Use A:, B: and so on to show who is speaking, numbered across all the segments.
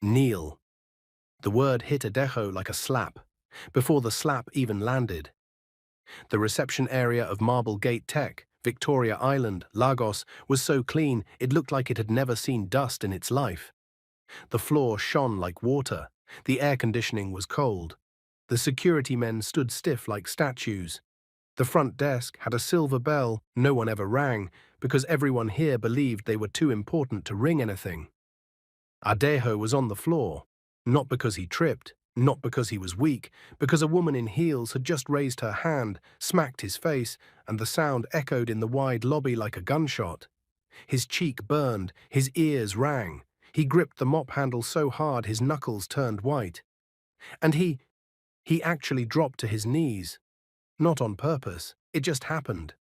A: Kneel. The word hit Adejo like a slap, before the slap even landed. The reception area of Marble Gate Tech, Victoria Island, Lagos, was so clean it looked like it had never seen dust in its life. The floor shone like water. The air conditioning was cold. The security men stood stiff like statues. The front desk had a silver bell no one ever rang because everyone here believed they were too important to ring anything. Adejo was on the floor, not because he tripped, not because he was weak, because a woman in heels had just raised her hand, smacked his face, and the sound echoed in the wide lobby like a gunshot. His cheek burned, his ears rang. He gripped the mop handle so hard his knuckles turned white. And he actually dropped to his knees. Not on purpose, it just happened.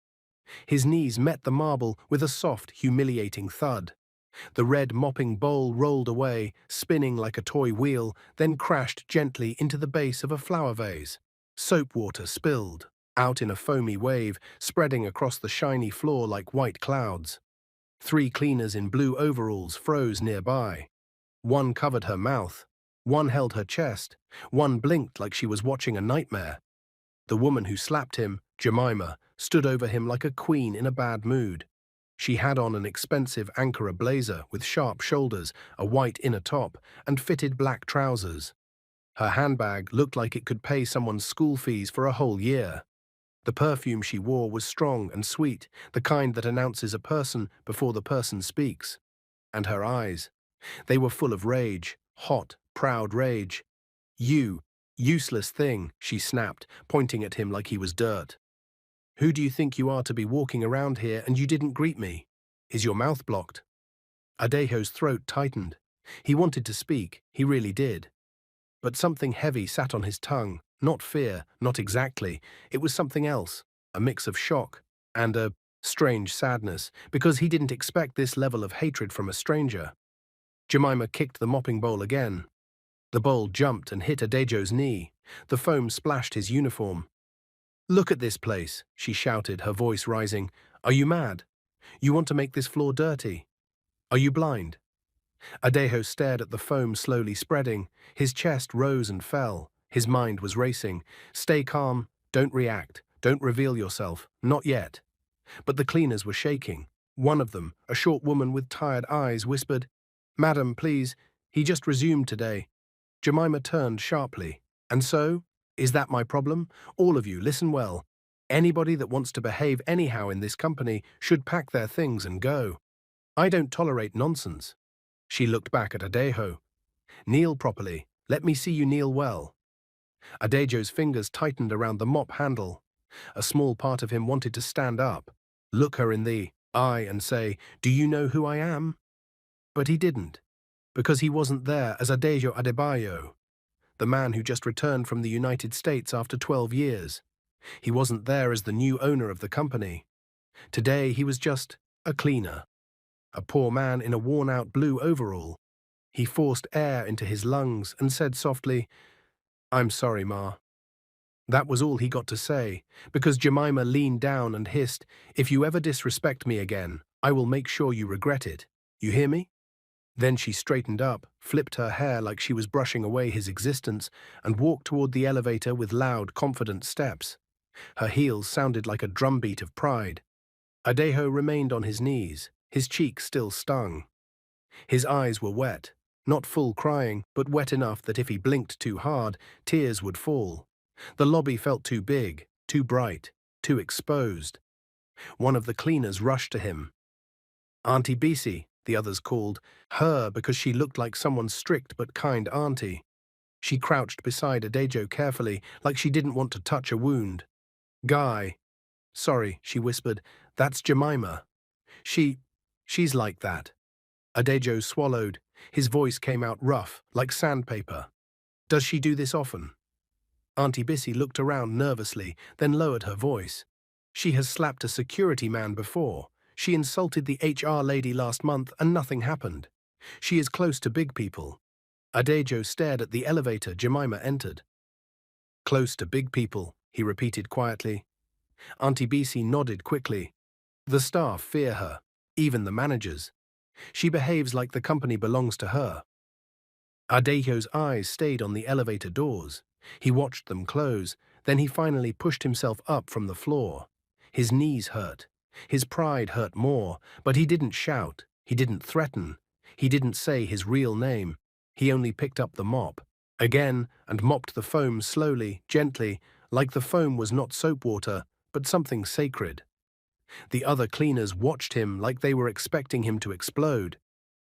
A: His knees met the marble with a soft, humiliating thud. The red mopping bowl rolled away, spinning like a toy wheel, then crashed gently into the base of a flower vase. Soap water spilled, out in a foamy wave, spreading across the shiny floor like white clouds. 3 cleaners in blue overalls froze nearby. One covered her mouth, one held her chest, one blinked like she was watching a nightmare. The woman who slapped him, Jemima, stood over him like a queen in a bad mood. She had on an expensive Ankara blazer with sharp shoulders, a white inner top, and fitted black trousers. Her handbag looked like it could pay someone's school fees for a whole year. The perfume she wore was strong and sweet, the kind that announces a person before the person speaks. And her eyes, they were full of rage, hot, proud rage. "You, useless thing," she snapped, pointing at him like he was dirt. "Who do you think you are to be walking around here and you didn't greet me? Is your mouth blocked?" Adejo's throat tightened. He wanted to speak, he really did. But something heavy sat on his tongue, not fear, not exactly. It was something else, a mix of shock and a strange sadness, because he didn't expect this level of hatred from a stranger. Jemima kicked the mopping bowl again. The bowl jumped and hit Adejo's knee. The foam splashed his uniform. "Look at this place," she shouted, her voice rising. "Are you mad? You want to make this floor dirty? Are you blind?" Adejo stared at the foam slowly spreading. His chest rose and fell. His mind was racing. "Stay calm. Don't react. Don't reveal yourself. Not yet." But the cleaners were shaking. One of them, a short woman with tired eyes, whispered, "Madam, please, he just resumed today." Jemima turned sharply. "And so? Is that my problem? All of you, listen well. Anybody that wants to behave anyhow in this company should pack their things and go. I don't tolerate nonsense." She looked back at Adejo. "Kneel properly. Let me see you kneel well." Adejo's fingers tightened around the mop handle. A small part of him wanted to stand up, look her in the eye and say, "Do you know who I am?" But he didn't, because he wasn't there as Adejo Adebayo, the man who just returned from the United States after 12 years. He wasn't there as the new owner of the company. Today he was just a cleaner, a poor man in a worn-out blue overall. He forced air into his lungs and said softly, "I'm sorry, Ma." That was all he got to say, because Jemima leaned down and hissed, "If you ever disrespect me again, I will make sure you regret it. You hear me?" Then she straightened up, flipped her hair like she was brushing away his existence, and walked toward the elevator with loud, confident steps. Her heels sounded like a drumbeat of pride. Adejo remained on his knees, his cheek still stung. His eyes were wet, not full crying, but wet enough that if he blinked too hard, tears would fall. The lobby felt too big, too bright, too exposed. One of the cleaners rushed to him. "Auntie Bisi," the others called, her because she looked like someone's strict but kind auntie. She crouched beside Adejo carefully, like she didn't want to touch a wound. "Guy." "Sorry," she whispered, "that's Jemima. She's like that." Adejo swallowed. His voice came out rough, like sandpaper. "Does she do this often?" Auntie Bissy looked around nervously, then lowered her voice. "She has slapped a security man before. She insulted the HR lady last month and nothing happened. She is close to big people." Adejo stared at the elevator Jemima entered. "Close to big people," he repeated quietly. Auntie Bissy nodded quickly. "The staff fear her, even the managers. She behaves like the company belongs to her." Adejo's eyes stayed on the elevator doors. He watched them close, then he finally pushed himself up from the floor. His knees hurt. His pride hurt more, but he didn't shout. He didn't threaten. He didn't say his real name. He only picked up the mop again and mopped the foam slowly, gently, like the foam was not soap water, but something sacred. The other cleaners watched him like they were expecting him to explode.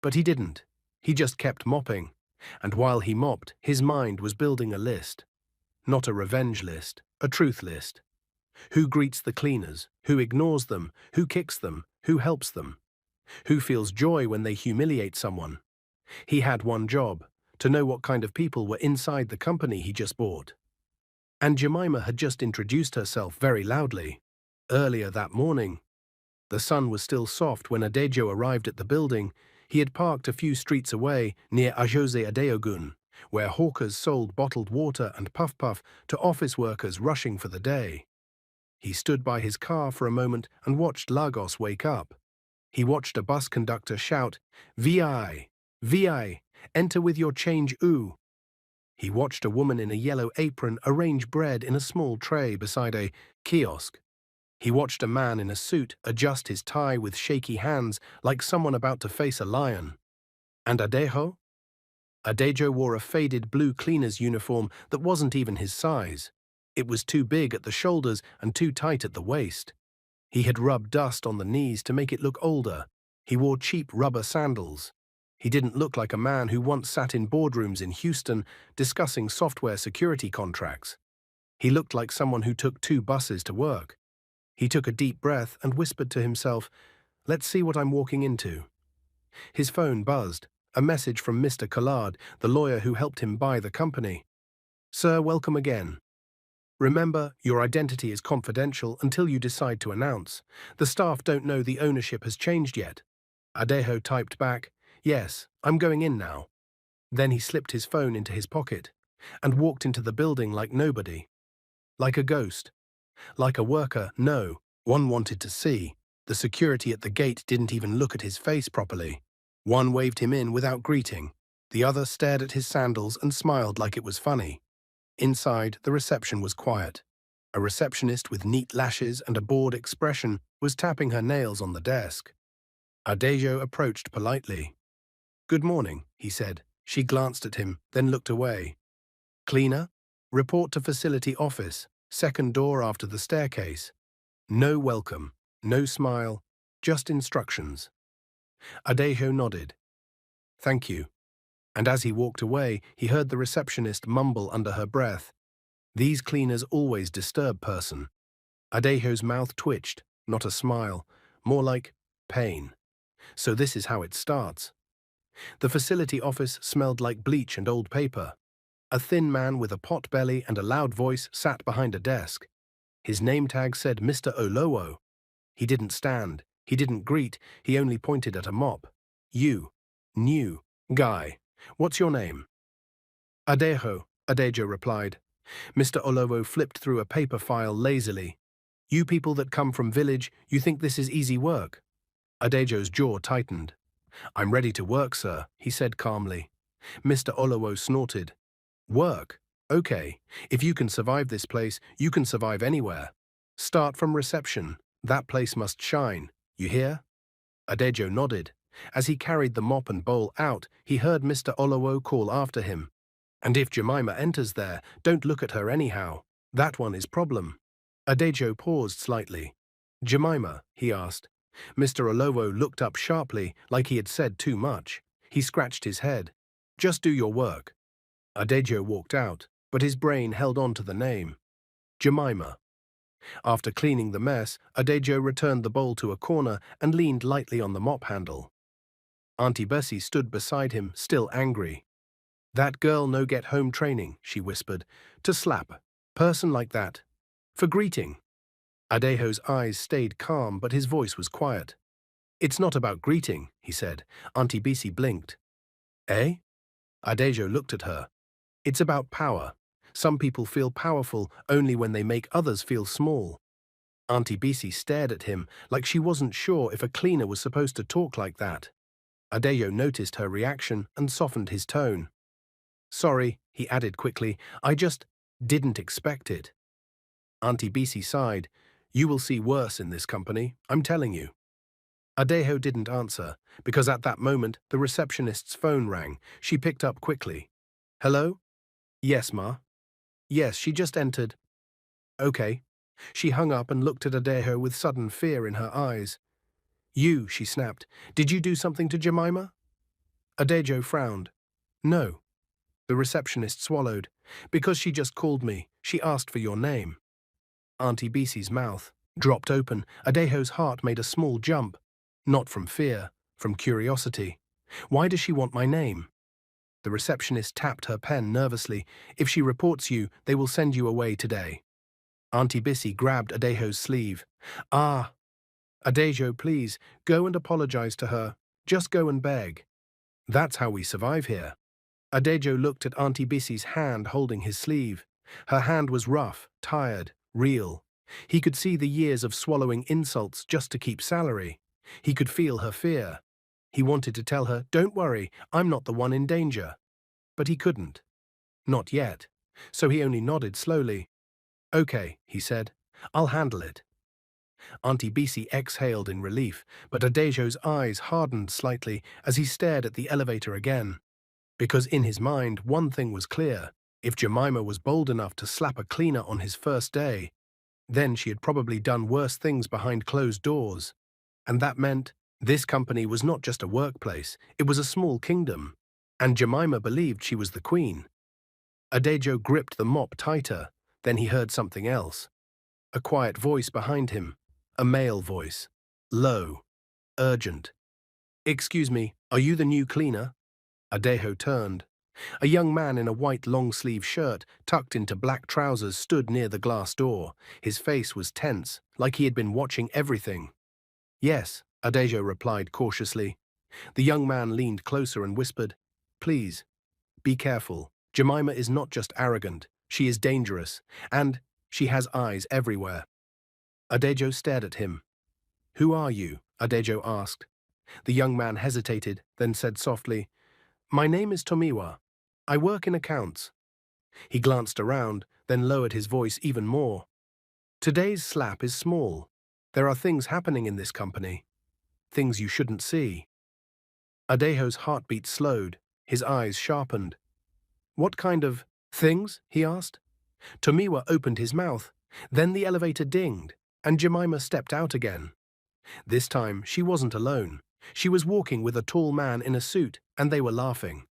A: But he didn't. He just kept mopping. And while he mopped, his mind was building a list. Not a revenge list, a truth list. Who greets the cleaners? Who ignores them? Who kicks them? Who helps them? Who feels joy when they humiliate someone? He had one job, to know what kind of people were inside the company he just bought. And Jemima had just introduced herself very loudly. Earlier that morning, the sun was still soft when Adejo arrived at the building. He had parked a few streets away near Ajose Adeogun, where hawkers sold bottled water and puff-puff to office workers rushing for the day. He stood by his car for a moment and watched Lagos wake up. He watched a bus conductor shout, "VI, VI, enter with your change ooh." He watched a woman in a yellow apron arrange bread in a small tray beside a kiosk. He watched a man in a suit adjust his tie with shaky hands like someone about to face a lion. And Adejo? Adejo wore a faded blue cleaner's uniform that wasn't even his size. It was too big at the shoulders and too tight at the waist. He had rubbed dust on the knees to make it look older. He wore cheap rubber sandals. He didn't look like a man who once sat in boardrooms in Houston discussing software security contracts. He looked like someone who took 2 buses to work. He took a deep breath and whispered to himself, "Let's see what I'm walking into." His phone buzzed, a message from Mr. Collard, the lawyer who helped him buy the company. "Sir, welcome again. Remember, your identity is confidential until you decide to announce. The staff don't know the ownership has changed yet." Adejo typed back, "Yes, I'm going in now." Then he slipped his phone into his pocket and walked into the building like nobody. Like a ghost. Like a worker, no, one wanted to see. The security at the gate didn't even look at his face properly. One waved him in without greeting. The other stared at his sandals and smiled like it was funny. Inside, the reception was quiet. A receptionist with neat lashes and a bored expression was tapping her nails on the desk. Adejo approached politely. "Good morning," he said. She glanced at him, then looked away. "Cleaner? Report to facility office. Second door after the staircase." No welcome, no smile, just instructions. Adejo nodded. "Thank you." And as he walked away, he heard the receptionist mumble under her breath, "These cleaners always disturb person." Adejo's mouth twitched, not a smile, more like pain. So this is how it starts. The facility office smelled like bleach and old paper. A thin man with a pot belly and a loud voice sat behind a desk. His name tag said Mr. Olowo. He didn't stand. He didn't greet. He only pointed at a mop. "You. New. Guy. What's your name?" "Adejo," Adejo replied. Mr. Olowo flipped through a paper file lazily. "You people that come from village, you think this is easy work?" Adejo's jaw tightened. "I'm ready to work, sir," he said calmly. Mr. Olowo snorted. "Work? Okay. If you can survive this place, you can survive anywhere. Start from reception. That place must shine. You hear?" Adejo nodded. As he carried the mop and bowl out, he heard Mr. Olowo call after him. "And if Jemima enters there, don't look at her anyhow. That one is problem." Adejo paused slightly. "Jemima?" he asked. Mr. Olowo looked up sharply, like he had said too much. He scratched his head. "Just do your work." Adejo walked out, but his brain held on to the name. Jemima. After cleaning the mess, Adejo returned the bowl to a corner and leaned lightly on the mop handle. Auntie Bessie stood beside him, still angry. "That girl no get home training," she whispered. "To slap. Person like that. For greeting." Adejo's eyes stayed calm, but his voice was quiet. "It's not about greeting," he said. Auntie Bessie blinked. "Eh?" Adejo looked at her. "It's about power. Some people feel powerful only when they make others feel small." Auntie Bessie stared at him like she wasn't sure if a cleaner was supposed to talk like that. Adejo noticed her reaction and softened his tone. Sorry, he added quickly. I just didn't expect it. Auntie Bessie sighed. You will see worse in this company, I'm telling you. Adejo didn't answer, because at that moment the receptionist's phone rang. She picked up quickly. Hello? Yes, Ma. Yes, she just entered. Okay. She hung up and looked at Adejo with sudden fear in her eyes. You, she snapped. Did you do something to Jemima? Adejo frowned. No. The receptionist swallowed. Because she just called me. She asked for your name. Auntie Bessie's mouth dropped open. Adejo's heart made a small jump. Not from fear, from curiosity. Why does she want my name? The receptionist tapped her pen nervously. If she reports you, they will send you away today. Auntie Bessie grabbed Adejo's sleeve. Ah, Adejo, please, go and apologize to her. Just go and beg. That's how we survive here. Adejo looked at Auntie Bessie's hand holding his sleeve. Her hand was rough, tired, real. He could see the years of swallowing insults just to keep salary. He could feel her fear. He wanted to tell her, don't worry, I'm not the one in danger. But he couldn't. Not yet. So he only nodded slowly. Okay, he said. I'll handle it. Auntie Bessie exhaled in relief, but Adejo's eyes hardened slightly as he stared at the elevator again. Because in his mind, one thing was clear. If Jemima was bold enough to slap a cleaner on his first day, then she had probably done worse things behind closed doors. And that meant this company was not just a workplace, it was a small kingdom. And Jemima believed she was the queen. Adejo gripped the mop tighter. Then he heard something else. A quiet voice behind him. A male voice. Low. Urgent. Excuse me, are you the new cleaner? Adejo turned. A young man in a white long-sleeve shirt, tucked into black trousers, stood near the glass door. His face was tense, like he had been watching everything. Yes, Adejo replied cautiously. The young man leaned closer and whispered, Please, be careful. Jemima is not just arrogant, she is dangerous, and she has eyes everywhere. Adejo stared at him. Who are you? Adejo asked. The young man hesitated, then said softly, My name is Tomiwa. I work in accounts. He glanced around, then lowered his voice even more. Today's slap is small. There are things happening in this company. Things you shouldn't see. Adejo's heartbeat slowed, his eyes sharpened. What kind of things? He asked. Tomiwa opened his mouth. Then the elevator dinged, and Jemima stepped out again. This time, she wasn't alone. She was walking with a tall man in a suit, and they were laughing.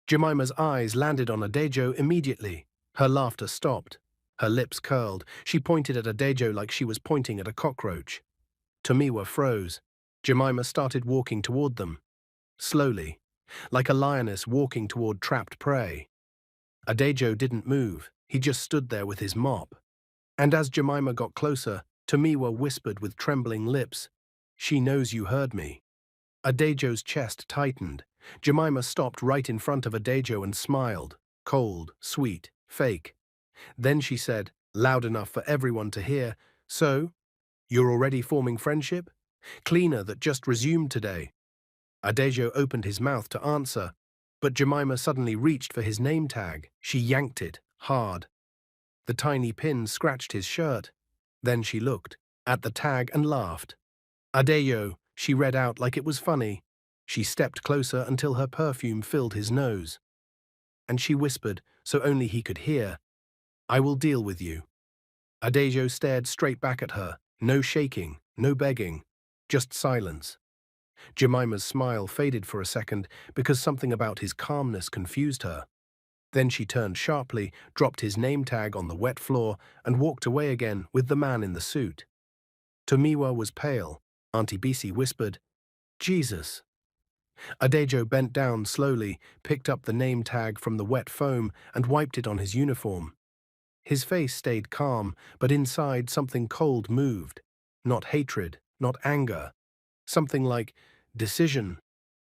A: Jemima's eyes landed on Adejo immediately. Her laughter stopped. Her lips curled. She pointed at Adejo like she was pointing at a cockroach. Tomiwa froze. Jemima started walking toward them. Slowly, like a lioness walking toward trapped prey. Adejo didn't move. He just stood there with his mop. And as Jemima got closer, Tomiwa whispered with trembling lips, She knows you heard me. Adejo's chest tightened. Jemima stopped right in front of Adejo and smiled, cold, sweet, fake. Then she said, loud enough for everyone to hear, So, you're already forming friendship? Cleaner that just resumed today. Adejo opened his mouth to answer, but Jemima suddenly reached for his name tag. She yanked it, hard. The tiny pin scratched his shirt. Then she looked at the tag and laughed. Adejo, she read out like it was funny. She stepped closer until her perfume filled his nose. And she whispered, so only he could hear, I will deal with you. Adejo stared straight back at her. No shaking, no begging, just silence. Jemima's smile faded for a second because something about his calmness confused her. Then she turned sharply, dropped his name tag on the wet floor, and walked away again with the man in the suit. Tomiwa was pale. Auntie Bessie whispered, Jesus. Adejo bent down slowly, picked up the name tag from the wet foam, and wiped it on his uniform. His face stayed calm, but inside something cold moved. Not hatred, not anger. Something like decision.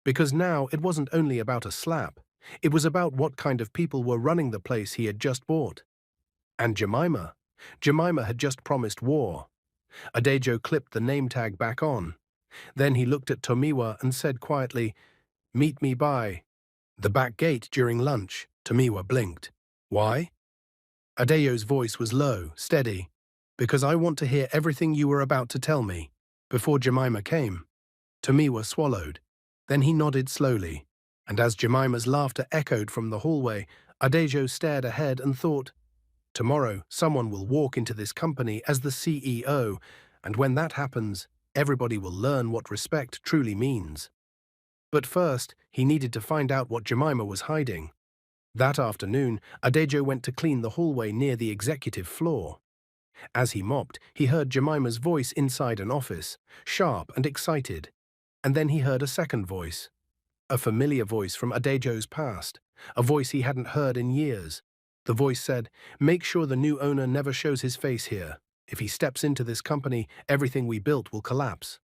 A: Because now it wasn't only about a slap. It was about what kind of people were running the place he had just bought. And Jemima. Jemima had just promised war. Adejo clipped the name tag back on. Then he looked at Tomiwa and said quietly, Meet me by the back gate during lunch. Tomiwa blinked. Why? Adejo's voice was low, steady. Because I want to hear everything you were about to tell me. Before Jemima came. Tomiwa swallowed. Then he nodded slowly. And as Jemima's laughter echoed from the hallway, Adejo stared ahead and thought, tomorrow, someone will walk into this company as the CEO, and when that happens, everybody will learn what respect truly means. But first, he needed to find out what Jemima was hiding. That afternoon, Adejo went to clean the hallway near the executive floor. As he mopped, he heard Jemima's voice inside an office, sharp and excited. And then he heard a second voice. A familiar voice from Adejo's past, a voice he hadn't heard in years. The voice said, "Make sure the new owner never shows his face here. If he steps into this company, everything we built will collapse."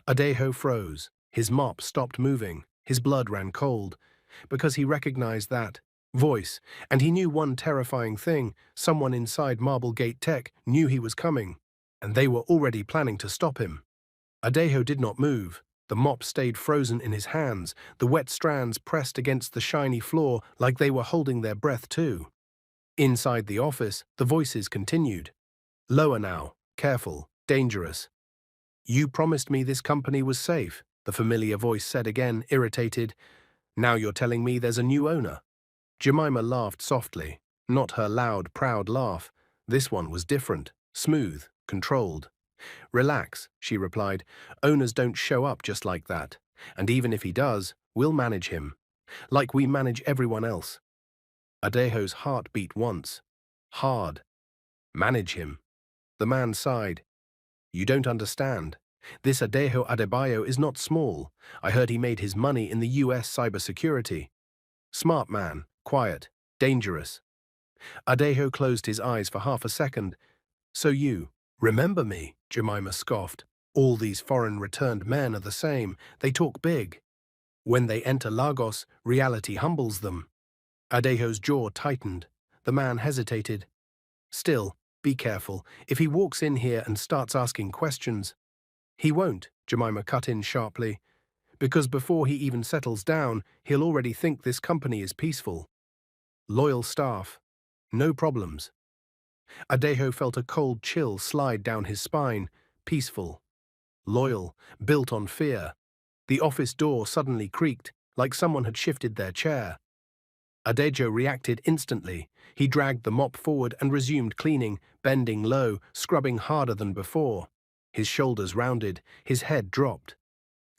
A: Adejo froze. His mop stopped moving. His blood ran cold, because he recognized that voice, and he knew one terrifying thing: someone inside Marble Gate Tech knew he was coming, and they were already planning to stop him. Adejo did not move. The mop stayed frozen in his hands, the wet strands pressed against the shiny floor like they were holding their breath too. Inside the office, the voices continued. Lower now, careful, dangerous. "You promised me this company was safe," the familiar voice said again, irritated. "Now you're telling me there's a new owner." Jemima laughed softly, not her loud, proud laugh. This one was different, smooth, controlled. "Relax," she replied. "Owners don't show up just like that. And even if he does, we'll manage him. Like we manage everyone else." Adejo's heart beat once. Hard. Manage him. The man sighed. "You don't understand. This Adejo Adebayo is not small. I heard he made his money in the US cybersecurity. Smart man, quiet, dangerous." Adejo closed his eyes for half a second. "So you remember me?" Jemima scoffed. "All these foreign returned men are the same. They talk big. When they enter Lagos, reality humbles them." Adejo's jaw tightened. The man hesitated. "Still, be careful. If he walks in here and starts asking questions—" "He won't," Jemima cut in sharply. "Because before he even settles down, he'll already think this company is peaceful. Loyal staff. No problems." Adejo felt a cold chill slide down his spine. Peaceful. Loyal. Built on fear. The office door suddenly creaked, like someone had shifted their chair. Adejo reacted instantly. He dragged the mop forward and resumed cleaning, bending low, scrubbing harder than before. His shoulders rounded, his head dropped.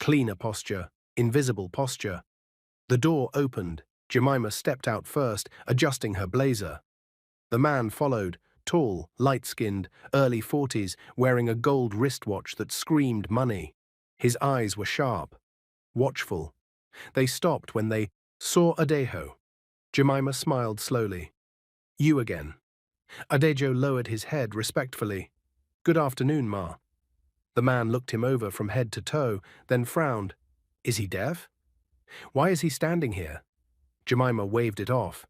A: Cleaner posture, invisible posture. The door opened. Jemima stepped out first, adjusting her blazer. The man followed, tall, light-skinned, early 40s, wearing a gold wristwatch that screamed money. His eyes were sharp, watchful. They stopped when they saw Adejo. Jemima smiled slowly. "You again." Adejo lowered his head respectfully. "Good afternoon, Ma." The man looked him over from head to toe, then frowned. "Is he deaf? Why is he standing here?" Jemima waved it off.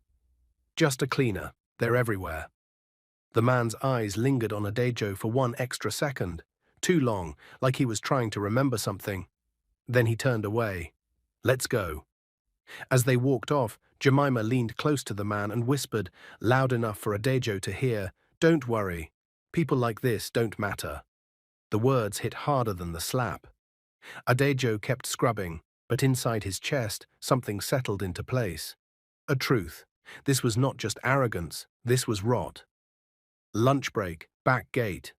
A: "Just a cleaner. They're everywhere." The man's eyes lingered on Adejo for one extra second, too long, like he was trying to remember something. Then he turned away. "Let's go." As they walked off, Jemima leaned close to the man and whispered, loud enough for Adejo to hear, "Don't worry. People like this don't matter." The words hit harder than the slap. Adejo kept scrubbing, but inside his chest, something settled into place. A truth. This was not just arrogance, this was rot. Lunch break, back gate.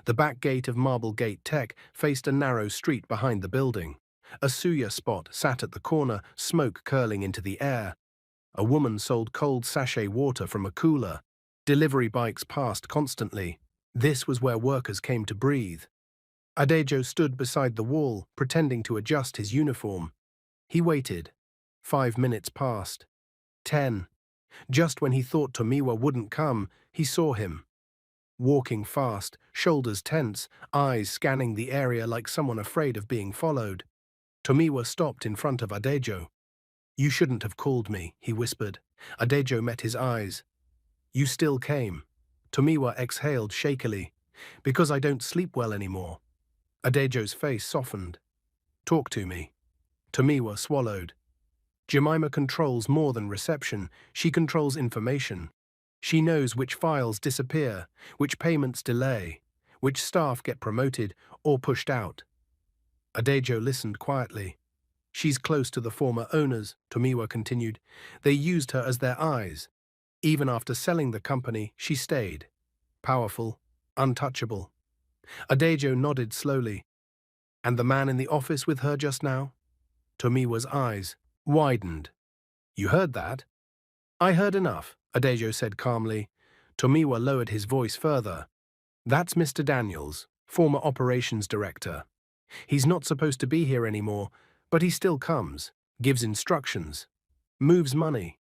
A: The back gate of Marble Gate Tech faced a narrow street behind the building. A suya spot sat at the corner, smoke curling into the air. A woman sold cold sachet water from a cooler. Delivery bikes passed constantly. This was where workers came to breathe. Adejo stood beside the wall, pretending to adjust his uniform. He waited. 5 minutes passed. 10. Just when he thought Tomiwa wouldn't come, he saw him. Walking fast, shoulders tense, eyes scanning the area like someone afraid of being followed. Tomiwa stopped in front of Adejo. "You shouldn't have called me," he whispered. Adejo met his eyes. "You still came." Tomiwa exhaled shakily. "Because I don't sleep well anymore." Adejo's face softened. "Talk to me." Tomiwa swallowed. Jemima controls more than reception, she controls information. She knows which files disappear, which payments delay, which staff get promoted or pushed out. Adejo listened quietly. She's close to the former owners, Tomiwa continued. They used her as their eyes. Even after selling the company, she stayed. Powerful, untouchable. Adejo nodded slowly. And the man in the office with her just now? Tomiwa's eyes widened. You heard that? I heard enough, Adejo said calmly. Tomiwa lowered his voice further. That's Mr. Daniels, former operations director. He's not supposed to be here anymore, but he still comes, gives instructions, moves money.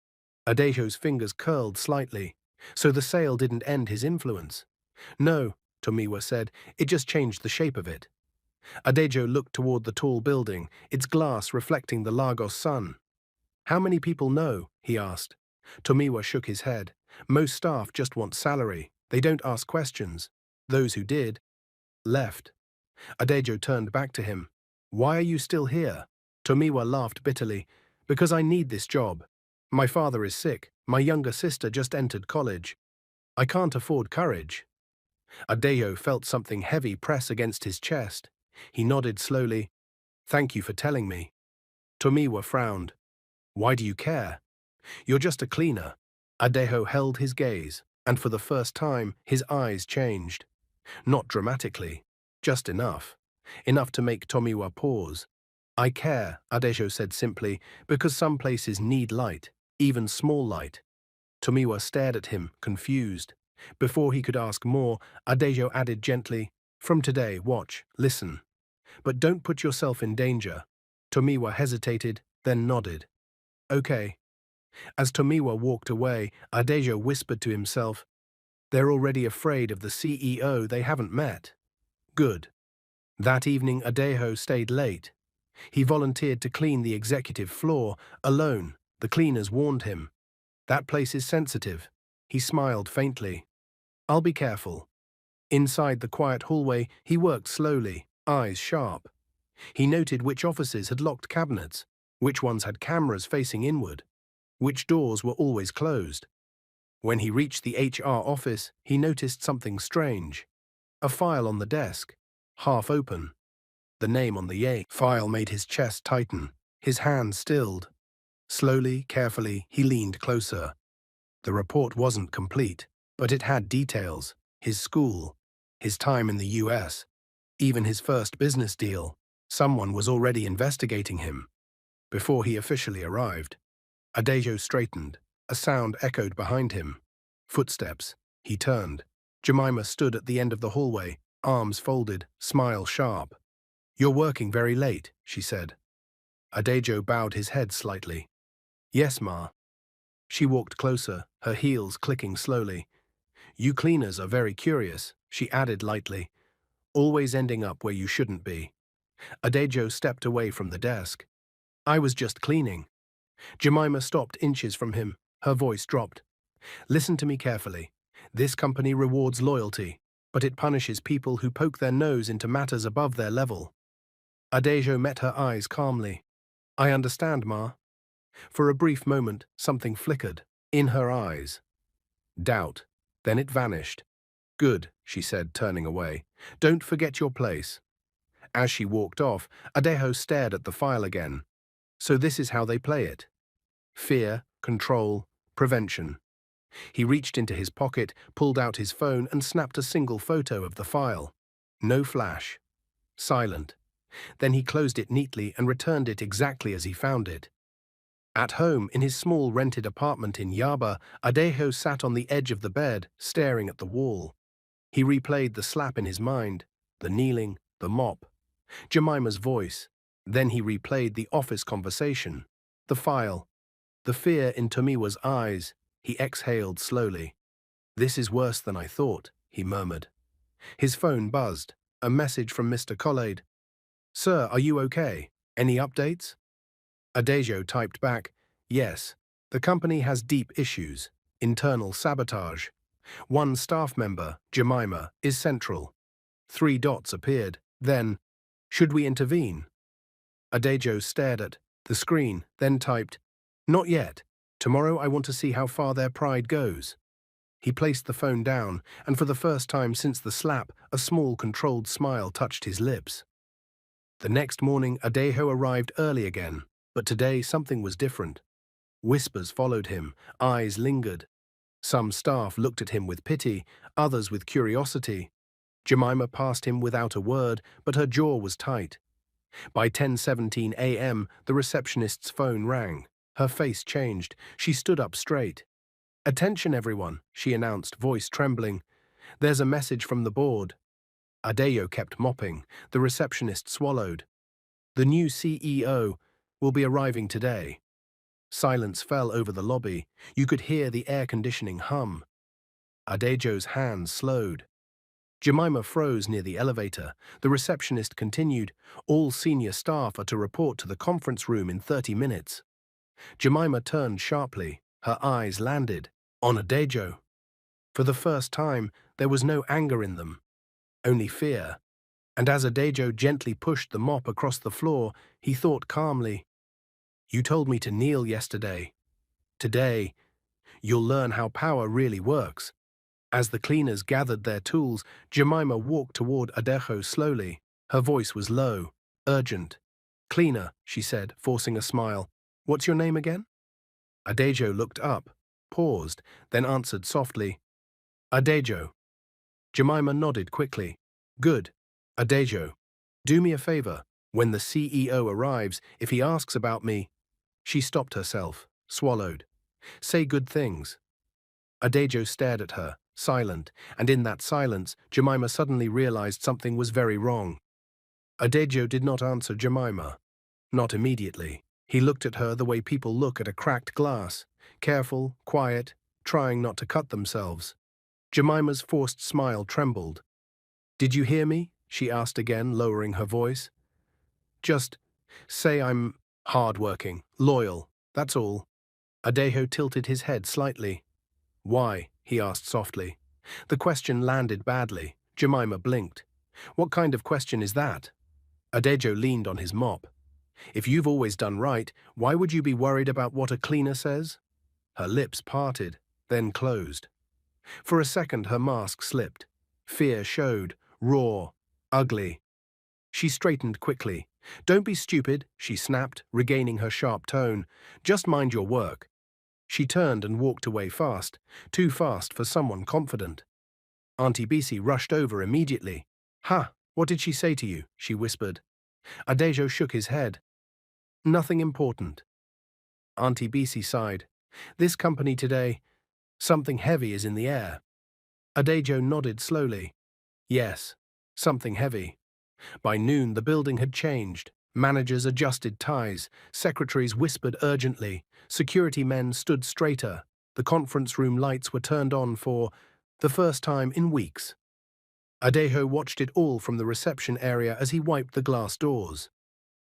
A: Adejo's fingers curled slightly. So the sale didn't end his influence. No, Tomiwa said, it just changed the shape of it. Adejo looked toward the tall building, its glass reflecting the Lagos sun. How many people know? He asked. Tomiwa shook his head. Most staff just want salary. They don't ask questions. Those who did left. Adejo turned back to him. Why are you still here? Tomiwa laughed bitterly. Because I need this job. My father is sick. My younger sister just entered college. I can't afford courage. Adejo felt something heavy press against his chest. He nodded slowly. Thank you for telling me. Tomiwa frowned. Why do you care? You're just a cleaner. Adejo held his gaze, and for the first time, his eyes changed. Not dramatically, just enough. Enough to make Tomiwa pause. I care, Adejo said simply, because some places need light, even small light. Tomiwa stared at him, confused. Before he could ask more, Adejo added gently, From today, watch, listen. But don't put yourself in danger. Tomiwa hesitated, then nodded. Okay. As Tomiwa walked away, Adejo whispered to himself, They're already afraid of the CEO they haven't met. Good. That evening, Adejo stayed late. He volunteered to clean the executive floor, alone. The cleaners warned him. That place is sensitive. He smiled faintly. I'll be careful. Inside the quiet hallway, he worked slowly, eyes sharp. He noted which offices had locked cabinets, which ones had cameras facing inward, which doors were always closed. When he reached the HR office, he noticed something strange. A file on the desk, half open. The name on the file made his chest tighten. His hand stilled. Slowly, carefully, he leaned closer. The report wasn't complete, but it had details. His school, his time in the US, even his first business deal. Someone was already investigating him. Before he officially arrived, Adejo straightened. A sound echoed behind him. Footsteps. He turned. Jemima stood at the end of the hallway, arms folded, smile sharp. You're working very late, she said. Adejo bowed his head slightly. Yes, Ma. She walked closer, her heels clicking slowly. You cleaners are very curious, she added lightly, always ending up where you shouldn't be. Adejo stepped away from the desk. I was just cleaning. Jemima stopped inches from him. Her voice dropped. Listen to me carefully. This company rewards loyalty, but it punishes people who poke their nose into matters above their level. Adejo met her eyes calmly. I understand, Ma. For a brief moment, something flickered in her eyes. Doubt. Then it vanished. Good, she said, turning away. Don't forget your place. As she walked off, Adejo stared at the file again. So this is how they play it. Fear, control, prevention. He reached into his pocket, pulled out his phone and snapped a single photo of the file. No flash. Silent. Then he closed it neatly and returned it exactly as he found it. At home, in his small rented apartment in Yaba, Adejo sat on the edge of the bed, staring at the wall. He replayed the slap in his mind, the kneeling, the mop, Jemima's voice. Then he replayed the office conversation, the file, the fear in Tomiwa's eyes. He exhaled slowly. This is worse than I thought, he murmured. His phone buzzed. A message from Mr. Collade. Sir, are you okay? Any updates? Adejo typed back, yes, the company has deep issues, internal sabotage. One staff member, Jemima, is central. 3 dots appeared. Then, should we intervene? Adejo stared at the screen, then typed, Not yet. Tomorrow I want to see how far their pride goes. He placed the phone down, and for the first time since the slap, a small, controlled smile touched his lips. The next morning, Adejo arrived early again, but today something was different. Whispers followed him, eyes lingered. Some staff looked at him with pity, others with curiosity. Jemima passed him without a word, but her jaw was tight. By 10:17 a.m., the receptionist's phone rang. Her face changed. She stood up straight. "Attention, everyone," she announced, voice trembling. "There's a message from the board." Adejo kept mopping. The receptionist swallowed. "The new CEO will be arriving today." Silence fell over the lobby. You could hear the air conditioning hum. Adejo's hands slowed. Jemima froze near the elevator. The receptionist continued, "All senior staff are to report to the conference room in 30 minutes. Jemima turned sharply. Her eyes landed on Adejo. For the first time, there was no anger in them, only fear. And as Adejo gently pushed the mop across the floor, he thought calmly, "You told me to kneel yesterday. Today, you'll learn how power really works." As the cleaners gathered their tools, Jemima walked toward Adejo slowly. Her voice was low, urgent. "Cleaner," she said, forcing a smile. "What's your name again?" Adejo looked up, paused, then answered softly, "Adejo." Jemima nodded quickly. "Good. Adejo, do me a favor. When the CEO arrives, if he asks about me—" She stopped herself, swallowed. "Say good things." Adejo stared at her, silent, and in that silence, Jemima suddenly realized something was very wrong. Adejo did not answer Jemima. Not immediately. He looked at her the way people look at a cracked glass, careful, quiet, trying not to cut themselves. Jemima's forced smile trembled. "Did you hear me?" she asked again, lowering her voice. "Just say I'm hard-working, loyal, that's all." Adejo tilted his head slightly. "Why?" he asked softly. The question landed badly. Jemima blinked. "What kind of question is that?" Adejo leaned on his mop. "If you've always done right, why would you be worried about what a cleaner says?" Her lips parted, then closed. For a second her mask slipped. Fear showed, raw, ugly. She straightened quickly. "Don't be stupid," she snapped, regaining her sharp tone. "Just mind your work." She turned and walked away fast, too fast for someone confident. Auntie Bessie rushed over immediately. "Ha, what did she say to you?" she whispered. Adejo shook his head. "Nothing important." Auntie Bessie sighed. "This company today, something heavy is in the air." Adejo nodded slowly. "Yes, something heavy." By noon, the building had changed. Managers adjusted ties, secretaries whispered urgently, security men stood straighter. The conference room lights were turned on for the first time in weeks. Adejo watched it all from the reception area as he wiped the glass doors.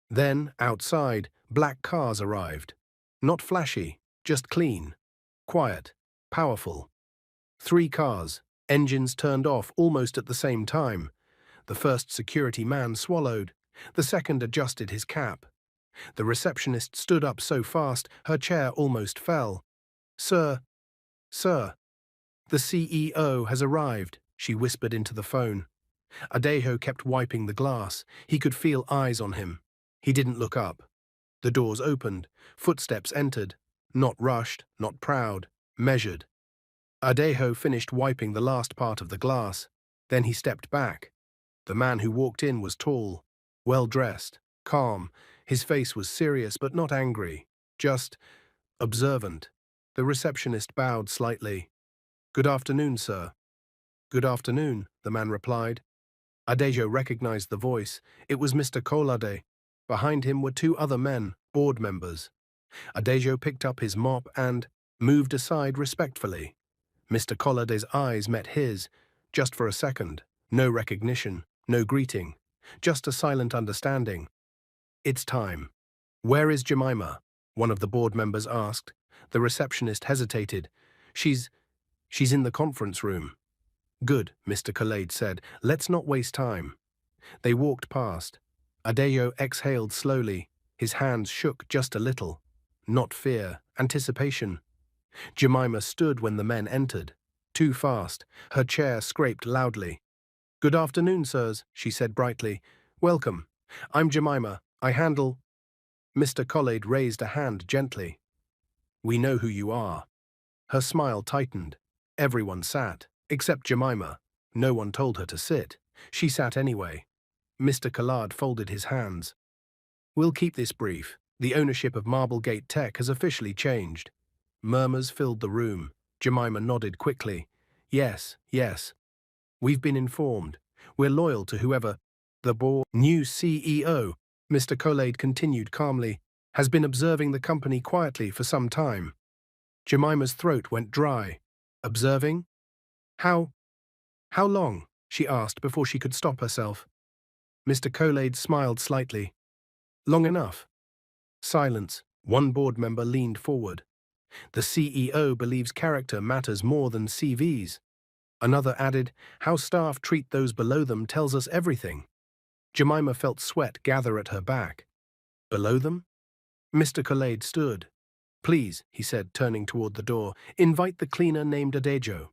A: Then, outside, black cars arrived. Not flashy, just clean, quiet, powerful. 3 cars, engines turned off almost at the same time. The first security man swallowed. The second adjusted his cap. The receptionist stood up so fast her chair almost fell. "Sir, sir, the CEO has arrived," she whispered into the phone. Adejo kept wiping the glass. He could feel eyes on him. He didn't look up. The doors opened. Footsteps entered. Not rushed, not proud, measured. Adejo finished wiping the last part of the glass. Then he stepped back. The man who walked in was tall, well-dressed, calm. His face was serious but not angry, just observant. The receptionist bowed slightly. "Good afternoon, sir." "Good afternoon," the man replied. Adejo recognized the voice. It was Mr. Kolade. Behind him were 2 other men, board members. Adejo picked up his mop and moved aside respectfully. Mr. Collade's eyes met his, just for a second. No recognition, no greeting, just a silent understanding. "It's time." "Where is Jemima?" one of the board members asked. The receptionist hesitated. She's in the conference room." "Good," Mr. Collade said. "Let's not waste time." They walked past. Adejo exhaled slowly. His hands shook just a little. Not fear, anticipation. Jemima stood when the men entered. Too fast. Her chair scraped loudly. "Good afternoon, sirs," she said brightly. "Welcome. I'm Jemima. I handle—" Mr. Collade raised a hand gently. "We know who you are." Her smile tightened. Everyone sat, except Jemima. No one told her to sit. She sat anyway. Mr. Collade folded his hands. "We'll keep this brief. The ownership of Marblegate Tech has officially changed." Murmurs filled the room. Jemima nodded quickly. "Yes, yes. We've been informed. We're loyal to whoever the board new CEO," Mr. Collade continued calmly, "has been observing the company quietly for some time." Jemima's throat went dry. "Observing? How long?" she asked before she could stop herself. Mr. Collade smiled slightly. "Long enough." Silence. One board member leaned forward. "The CEO believes character matters more than CVs." Another added, "How staff treat those below them tells us everything." Jemima felt sweat gather at her back. "Below them?" Mr. Collade stood. "Please," he said, turning toward the door, "invite the cleaner named Adejo."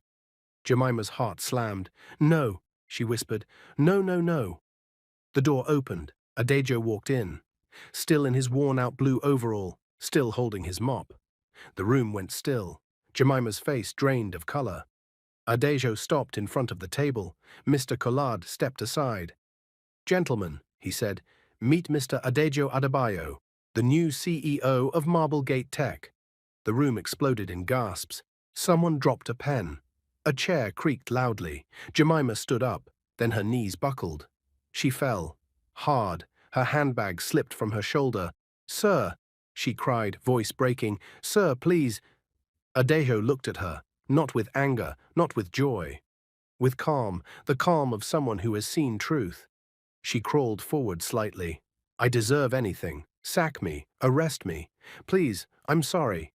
A: Jemima's heart slammed. "No," she whispered. "No, no, no." The door opened. Adejo walked in, still in his worn-out blue overall, still holding his mop. The room went still. Jemima's face drained of color. Adejo stopped in front of the table. Mr. Collade stepped aside. "Gentlemen," he said, "meet Mr. Adejo Adebayo, the new CEO of Marblegate Tech." The room exploded in gasps. Someone dropped a pen. A chair creaked loudly. Jemima stood up, then her knees buckled. She fell. Hard. Her handbag slipped from her shoulder. "Sir," she cried, voice breaking, "sir, please." Adejo looked at her, not with anger, not with joy. With calm, the calm of someone who has seen truth. She crawled forward slightly. "I deserve anything. Sack me. Arrest me. Please, I'm sorry."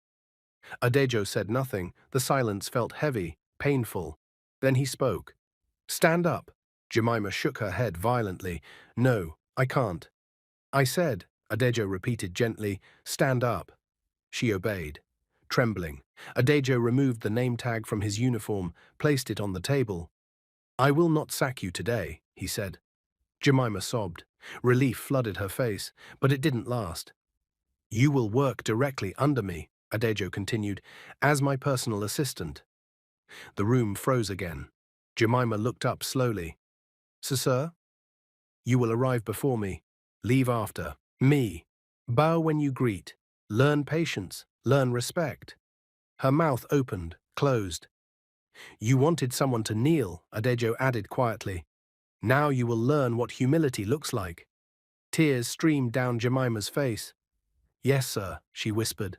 A: Adejo said nothing. The silence felt heavy, painful. Then he spoke. "Stand up." Jemima shook her head violently. "No, I can't." "I said," Adejo repeated gently, "stand up." She obeyed. Trembling, Adejo removed the name tag from his uniform, placed it on the table. "I will not sack you today," he said. Jemima sobbed. Relief flooded her face, but it didn't last. "You will work directly under me," Adejo continued, "as my personal assistant." The room froze again. Jemima looked up slowly. Sir? You will arrive before me. Leave after. Me. Bow when you greet. Learn patience. Learn respect." Her mouth opened, closed. "You wanted someone to kneel," Adejo added quietly. "Now you will learn what humility looks like." Tears streamed down Jemima's face. "Yes, sir," she whispered.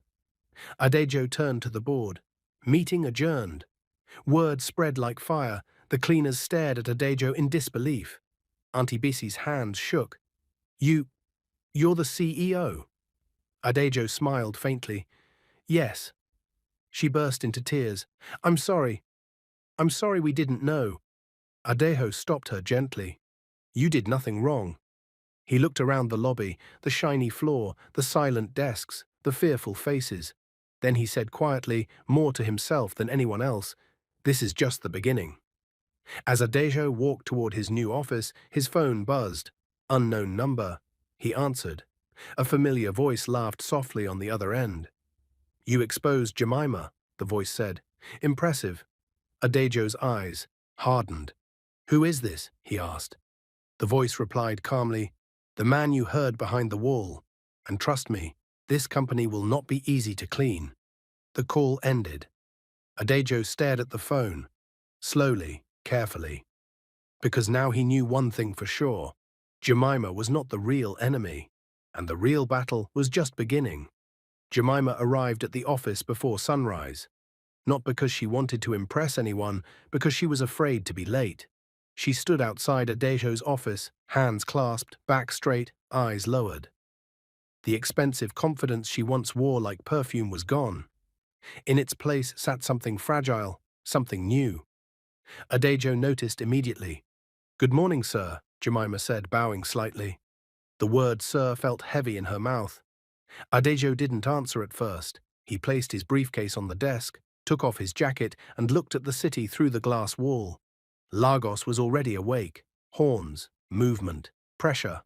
A: Adejo turned to the board. Meeting adjourned. Word spread like fire. The cleaners stared at Adejo in disbelief. Auntie Bissie's hands shook. You're the CEO?" Adejo smiled faintly. "Yes." She burst into tears. I'm sorry we didn't know." Adejo stopped her gently. "You did nothing wrong." He looked around the lobby, the shiny floor, the silent desks, the fearful faces. Then he said quietly, more to himself than anyone else, "This is just the beginning." As Adejo walked toward his new office, his phone buzzed. Unknown number. He answered. A familiar voice laughed softly on the other end. "You exposed Jemima," the voice said. "Impressive." Adejo's eyes hardened. "Who is this?" he asked. The voice replied calmly, "The man you heard behind the wall. And trust me, this company will not be easy to clean." The call ended. Adejo stared at the phone, slowly, carefully. Because now he knew one thing for sure. Jemima was not the real enemy, and the real battle was just beginning. Jemima arrived at the office before sunrise. Not because she wanted to impress anyone, because she was afraid to be late. She stood outside Adejo's office, hands clasped, back straight, eyes lowered. The expensive confidence she once wore like perfume was gone. In its place sat something fragile, something new. Adejo noticed immediately. "Good morning, sir," Jemima said, bowing slightly. The word sir felt heavy in her mouth. Adejo didn't answer at first. He placed his briefcase on the desk, took off his jacket, and looked at the city through the glass wall. Lagos was already awake. Horns, movement, pressure.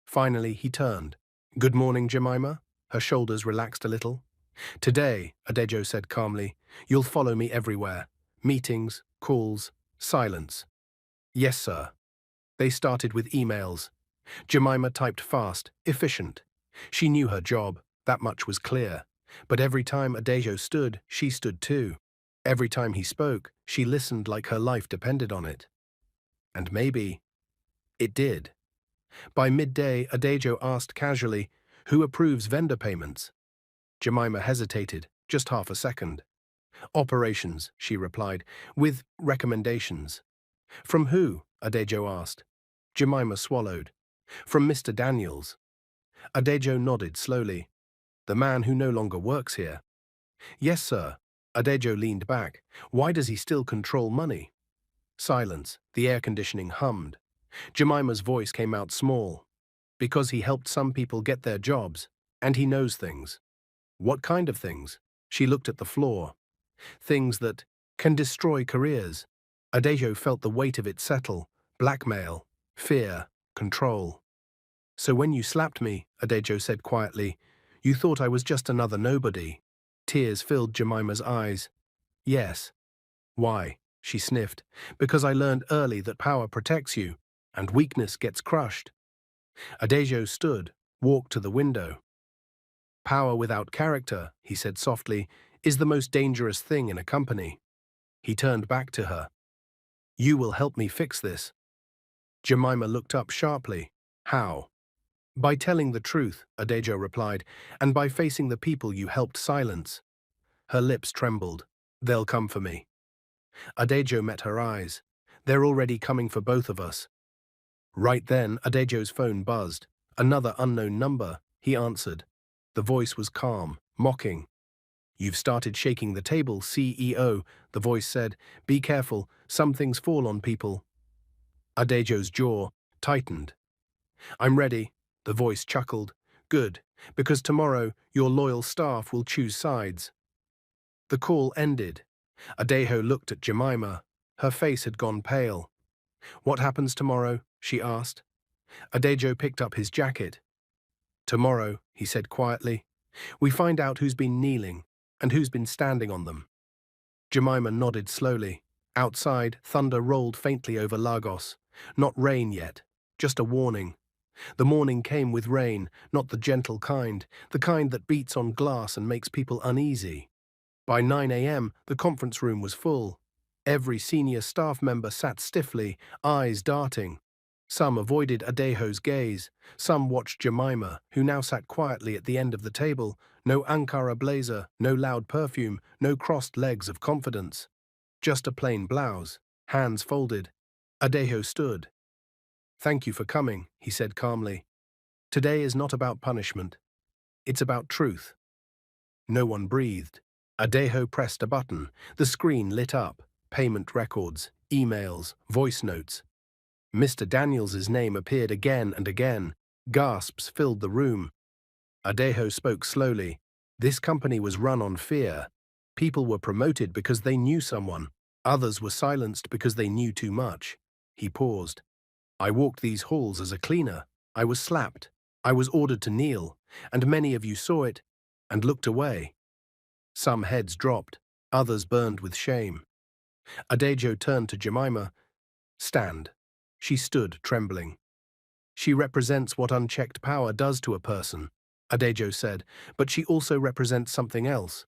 A: Finally, he turned. "Good morning, Jemima." Her shoulders relaxed a little. "Today," Adejo said calmly, "you'll follow me everywhere. Meetings, calls, silence." "Yes, sir." They started with emails. Jemima typed fast, efficient. She knew her job, that much was clear. But every time Adejo stood, she stood too. Every time he spoke, she listened like her life depended on it. And maybe it did. By midday, Adejo asked casually, "Who approves vendor payments?" Jemima hesitated, just half a second. "Operations," she replied, "with recommendations." "From who?" Adejo asked. Jemima swallowed. "From Mr. Daniels." Adejo nodded slowly. "The man who no longer works here." "Yes, sir." Adejo leaned back. "Why does he still control money?" Silence. The air conditioning hummed. Jemima's voice came out small. "Because he helped some people get their jobs, and he knows things." "What kind of things?" She looked at the floor. "Things that can destroy careers." Adejo felt the weight of it settle. Blackmail, fear, control. "So when you slapped me," Adejo said quietly, "you thought I was just another nobody." Tears filled Jemima's eyes. "Yes." "Why?" She sniffed. "Because I learned early that power protects you, and weakness gets crushed." Adejo stood, walked to the window. "Power without character," he said softly, "is the most dangerous thing in a company." He turned back to her. "You will help me fix this." Jemima looked up sharply. "How?" "By telling the truth," Adejo replied, "and by facing the people you helped silence." Her lips trembled. "They'll come for me." Adejo met her eyes. "They're already coming for both of us." Right then, Adejo's phone buzzed. Another unknown number. He answered. The voice was calm, mocking. "You've started shaking the table, CEO," the voice said. "Be careful, some things fall on people." Adejo's jaw tightened. "I'm ready," the voice chuckled. "Good, because tomorrow your loyal staff will choose sides." The call ended. Adejo looked at Jemima. Her face had gone pale. "What happens tomorrow?" she asked. Adejo picked up his jacket. "Tomorrow," he said quietly, "we find out who's been kneeling and who's been standing on them." Jemima nodded slowly. Outside, thunder rolled faintly over Lagos. Not rain yet, just a warning. The morning came with rain, not the gentle kind, the kind that beats on glass and makes people uneasy. By 9 a.m., the conference room was full. Every senior staff member sat stiffly, eyes darting. Some avoided Adejo's gaze. Some watched Jemima, who now sat quietly at the end of the table. No Ankara blazer, no loud perfume, no crossed legs of confidence. Just a plain blouse, hands folded. Adejo stood. "Thank you for coming," he said calmly. "Today is not about punishment. It's about truth." No one breathed. Adejo pressed a button. The screen lit up. Payment records, emails, voice notes. Mr. Daniels's name appeared again and again. Gasps filled the room. Adejo spoke slowly. This company was run on fear. People were promoted because they knew someone. Others were silenced because they knew too much. He paused. "I walked these halls as a cleaner. I was slapped. I was ordered to kneel. And many of you saw it and looked away." Some heads dropped. Others burned with shame. Adejo turned to Jemima. "Stand." She stood, trembling. "She represents what unchecked power does to a person," Adejo said, "but she also represents something else."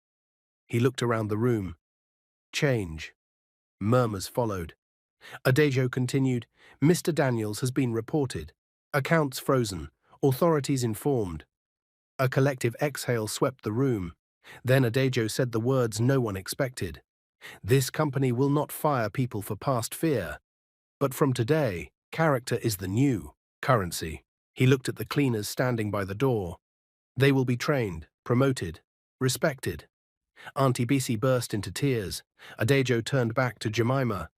A: He looked around the room. "Change." Murmurs followed. Adejo continued, "Mr. Daniels has been reported. Accounts frozen. Authorities informed." A collective exhale swept the room. Then Adejo said the words no one expected. "This company will not fire people for past fear. But from today, character is the new currency." He looked at the cleaners standing by the door. "They will be trained, promoted, respected." Auntie Bisi burst into tears. Adejo turned back to Jemima.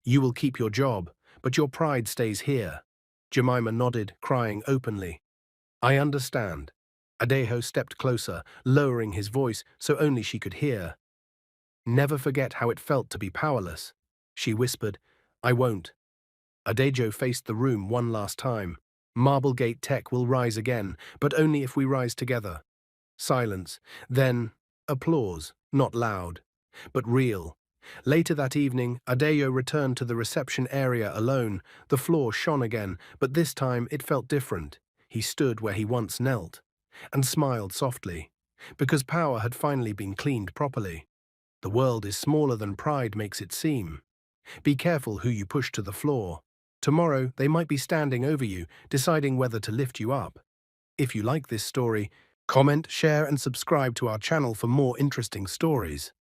A: "You will keep your job, but your pride stays here." Jemima nodded, crying openly. "I understand." Adejo stepped closer, lowering his voice so only she could hear. "Never forget how it felt to be powerless," she whispered. "I won't." Adejo faced the room one last time. "Marblegate Tech will rise again, but only if we rise together." Silence. Then applause, not loud, but real. Later that evening, Adejo returned to the reception area alone. The floor shone again, but this time it felt different. He stood where he once knelt and smiled softly, because power had finally been cleaned properly. The world is smaller than pride makes it seem. Be careful who you push to the floor. Tomorrow, they might be standing over you, deciding whether to lift you up. If you like this story, comment, share, and subscribe to our channel for more interesting stories.